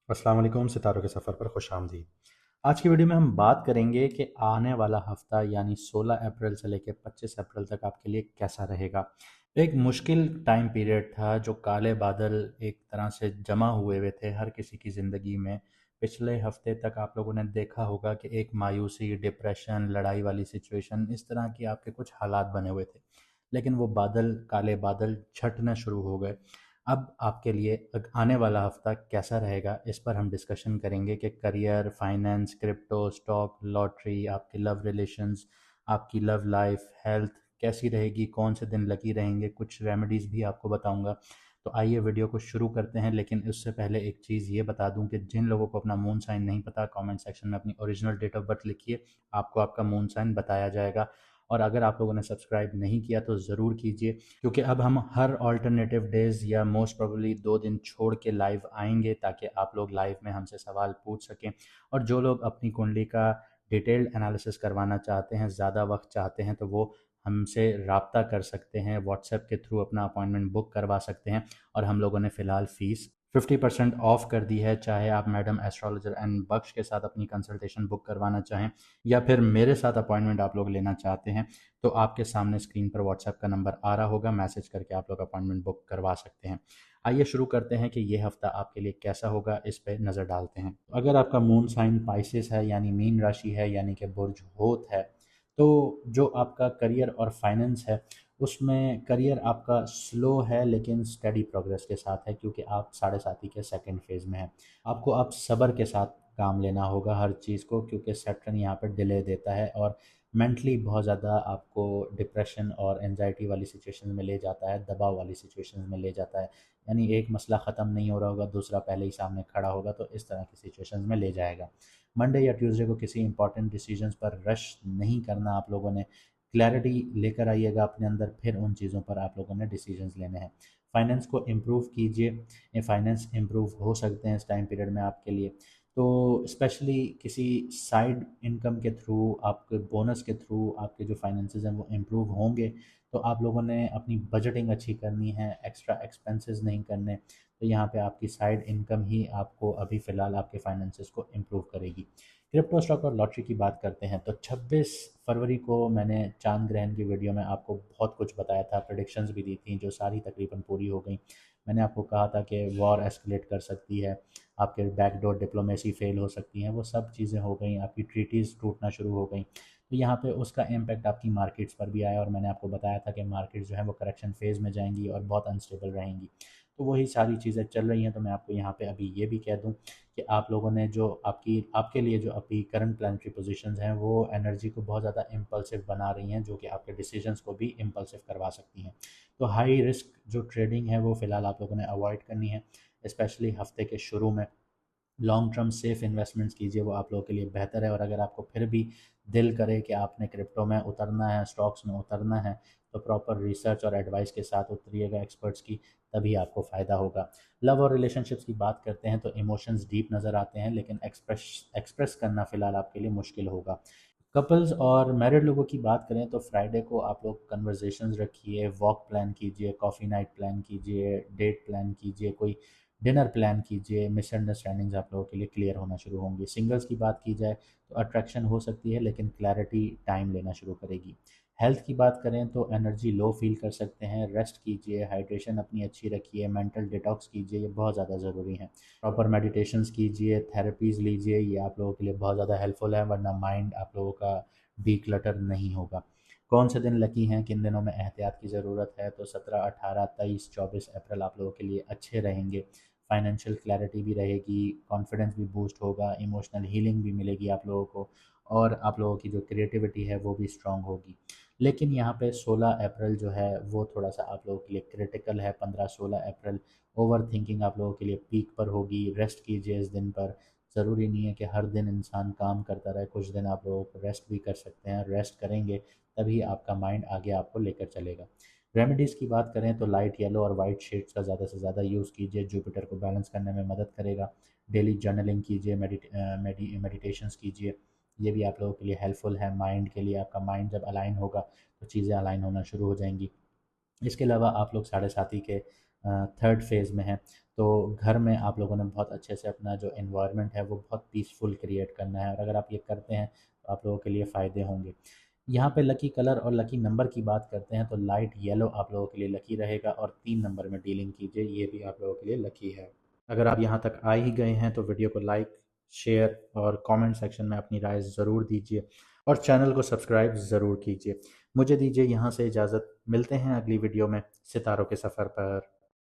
अस्सलाम वालेकुम। सितारों के सफ़र पर खुश आमदीद। आज की वीडियो में हम बात करेंगे कि आने वाला हफ्ता यानी 16 अप्रैल से लेकर 25 अप्रैल तक आपके लिए कैसा रहेगा। एक मुश्किल टाइम पीरियड था, जो काले बादल एक तरह से जमा हुए हुए थे हर किसी की ज़िंदगी में। पिछले हफ्ते तक आप लोगों ने देखा होगा कि एक मायूसी, डिप्रेशन, लड़ाई वाली सिचुएशन, इस तरह की आपके कुछ हालात बने हुए थे। लेकिन वो बादल, काले बादल छटना शुरू हो गए। अब आपके लिए आने वाला हफ्ता कैसा रहेगा, इस पर हम डिस्कशन करेंगे कि career, finance, crypto, stock, lottery, आपके लव रिलेशंस, आपकी लव लाइफ, हेल्थ कैसी रहेगी, कौन से दिन लकी रहेंगे, कुछ रेमेडीज़ भी आपको बताऊंगा। तो आइए वीडियो को शुरू करते हैं। लेकिन उससे पहले एक चीज़ ये बता दूं कि जिन लोगों को अपना मून साइन नहीं पता, कमेंट सेक्शन में अपनी ओरिजिनल डेट ऑफ बर्थ लिखिए, आपको आपका मून साइन बताया जाएगा। और अगर आप लोगों ने सब्सक्राइब नहीं किया तो ज़रूर कीजिए, क्योंकि अब हम हर ऑल्टरनेटिव डेज़ या मोस्ट प्रोबेबली 2 दिन छोड़ के लाइव आएंगे, ताकि आप लोग लाइव में हमसे सवाल पूछ सकें। और जो लोग अपनी कुंडली का डिटेल्ड एनालिसिस करवाना चाहते हैं, ज़्यादा वक्त चाहते हैं, तो वो हमसे रब्ता कर सकते हैं, व्हाट्सएप के थ्रू अपना अपॉइंटमेंट बुक करवा सकते हैं। और हम लोगों ने फ़िलहाल फ़ीस 50% ऑफ कर दी है। चाहे आप मैडम एस्ट्रोलॉजर एंड बख्श के साथ अपनी कंसल्टेशन बुक करवाना चाहें, या फिर मेरे साथ अपॉइंटमेंट आप लोग लेना चाहते हैं, तो आपके सामने स्क्रीन पर व्हाट्सएप का नंबर आ रहा होगा, मैसेज करके आप लोग अपॉइंटमेंट बुक करवा सकते हैं। आइए शुरू करते हैं कि ये हफ्ता आपके लिए कैसा होगा, इस पे नज़र डालते हैं। अगर आपका मून साइन पाइसेस है यानी मीन राशि है, यानी कि बुर्ज होत है, तो जो आपका करियर और फाइनेंस है, उसमें करियर आपका स्लो है लेकिन स्टडी प्रोग्रेस के साथ है, क्योंकि आप साढ़े साथी के सेकंड फेज़ में हैं। आपको अब सब्र के साथ काम लेना होगा हर चीज़ को, क्योंकि सैटर्न यहाँ पर डिले देता है और मेंटली बहुत ज़्यादा आपको डिप्रेशन और एंजाइटी वाली सिचुएशन में ले जाता है, दबाव वाली सिचुएशन में ले जाता है। यानी एक मसला ख़त्म नहीं हो रहा होगा, दूसरा पहले ही सामने खड़ा होगा, तो इस तरह की सिचुएशन में ले जाएगा। मंडे या ट्यूसडे को किसी इंपॉर्टेंट डिसीजंस पर रश नहीं करना आप लोगों ने। क्लैरिटी लेकर आइएगा अपने अंदर, फिर उन चीज़ों पर आप लोगों ने डिसीजंस लेने हैं। फाइनेंस को इम्प्रूव कीजिए। ये फाइनेंस इम्प्रूव हो सकते हैं इस टाइम पीरियड में आपके लिए। तो स्पेशली किसी साइड इनकम के थ्रू, आपके बोनस के थ्रू आपके जो फाइनेंसेस हैं वो इम्प्रूव होंगे। तो आप लोगों ने अपनी बजटिंग अच्छी करनी है, एक्स्ट्रा एक्सपेंसेस नहीं करने। तो यहाँ पे आपकी साइड इनकम ही आपको अभी फ़िलहाल आपके फाइनेंसेस को इम्प्रूव करेगी। क्रिप्टो, स्टॉक और लॉटरी की बात करते हैं, तो 26 फरवरी को मैंने चांद ग्रहण की वीडियो में आपको बहुत कुछ बताया था, प्रेडिक्शंस भी दी थी, जो सारी तकरीबन पूरी हो गई। मैंने आपको कहा था कि वॉर एस्केलेट कर सकती है, आपके बैकडोर डिप्लोमेसी फेल हो सकती हैं, वो सब चीज़ें हो गई, आपकी ट्रीटीज़ टूटना शुरू हो गई। तो यहाँ पे उसका इम्पैक्ट आपकी मार्केट्स पर भी आया, और मैंने आपको बताया था कि मार्केट्स जो है वो करेक्शन फेज़ में जाएंगी और बहुत अनस्टेबल रहेंगी। तो वही सारी चीज़ें चल रही हैं। तो मैं आपको यहाँ पे अभी ये भी कह दूँ कि आप लोगों ने जो आपकी आपके लिए जो अभी करंट प्लानिटरी पोजीशंस हैं, वो एनर्जी को बहुत ज़्यादा इम्पल्सिव बना रही हैं, जो कि आपके डिसीजंस को भी इम्पल्सिव करवा सकती हैं। तो हाई रिस्क जो ट्रेडिंग है वो फ़िलहाल आप लोगों ने अवॉइड करनी है, स्पेशली हफ्ते के शुरू में। लॉन्ग टर्म सेफ इन्वेस्टमेंट्स कीजिए, वो आप लोगों के लिए बेहतर है। और अगर आपको फिर भी दिल करे कि आपने क्रिप्टो में उतरना है, स्टॉक्स में उतरना है, तो प्रॉपर रिसर्च और एडवाइस के साथ उतरिएगा एक्सपर्ट्स की, तभी आपको फ़ायदा होगा। लव और रिलेशनशिप्स की बात करते हैं तो इमोशंस डीप नज़र आते हैं, लेकिन एक्सप्रेस एक्सप्रेस करना फ़िलहाल आपके लिए मुश्किल होगा। कपल्स और मैरिड लोगों की बात करें तो फ्राइडे को आप लोग कन्वर्जेशंस रखिए, वॉक प्लान कीजिए, कॉफ़ी नाइट प्लान कीजिए, डेट प्लान कीजिए, कोई डिनर प्लान कीजिए। मिसअंडरस्टैंडिंग्स आप लोगों के लिए क्लियर होना शुरू होंगी। सिंगल्स की बात की जाए तो अट्रैक्शन हो सकती है, लेकिन क्लैरिटी टाइम लेना शुरू करेगी। हेल्थ की बात करें तो एनर्जी लो फील कर सकते हैं, रेस्ट कीजिए, हाइड्रेशन अपनी अच्छी रखिए, मेंटल डिटॉक्स कीजिए, ये बहुत ज़्यादा ज़रूरी है। प्रॉपर मेडिटेशंस कीजिए, थेरेपीज़ लीजिए, ये आप लोगों के लिए बहुत ज़्यादा हेल्पफुल है, वरना माइंड आप लोगों का डिक्लटर नहीं होगा। कौन से दिन लकी हैं, किन दिनों में एहतियात की ज़रूरत है, तो 17, 18, 23, 24 अप्रैल आप लोगों के लिए अच्छे रहेंगे। फाइनेंशियल क्लैरिटी भी रहेगी, कॉन्फिडेंस भी बूस्ट होगा, इमोशनल हीलिंग भी मिलेगी आप लोगों को, और आप लोगों की जो क्रिएटिविटी है वो भी स्ट्रांग होगी। लेकिन यहाँ पे 16 अप्रैल जो है वो थोड़ा सा आप लोगों के लिए क्रिटिकल है। 15-16 अप्रैल ओवर थिंकिंग आप लोगों के लिए पीक पर होगी। रेस्ट कीजिए इस दिन पर। ज़रूरी नहीं है कि हर दिन इंसान काम करता रहे, कुछ दिन आप लोगों को रेस्ट भी कर सकते हैं। रेस्ट करेंगे तभी आपका माइंड आगे आपको लेकर चलेगा। रेमेडीज़ की बात करें तो लाइट येलो और वाइट शेड्स का ज़्यादा से ज़्यादा यूज़ कीजिए, जुपिटर को बैलेंस करने में मदद करेगा। डेली जर्नलिंग कीजिए, मेडिटेशंस कीजिए, ये भी आप लोगों के लिए हेल्पफुल है। माइंड के लिए, आपका माइंड जब अलाइन होगा तो चीज़ें अलाइन होना शुरू हो जाएंगी। इसके अलावा आप लोग साढ़े साथी के थर्ड फेज़ में हैं, तो घर में आप लोगों ने बहुत अच्छे से अपना जो एनवायरनमेंट है वो बहुत पीसफुल क्रिएट करना है, और अगर आप ये करते हैं तो आप लोगों के लिए फ़ायदे होंगे। यहाँ पे लकी कलर और लकी नंबर की बात करते हैं तो लाइट येलो आप लोगों के लिए लकी रहेगा, और 3 नंबर में डीलिंग कीजिए, ये भी आप लोगों के लिए लकी है। अगर आप यहाँ तक आ ही गए हैं तो वीडियो को लाइक, शेयर और कमेंट सेक्शन में अपनी राय ज़रूर दीजिए, और चैनल को सब्सक्राइब ज़रूर कीजिए। मुझे दीजिए यहाँ से इजाज़त, मिलते हैं अगली वीडियो में सितारों के सफ़र पर।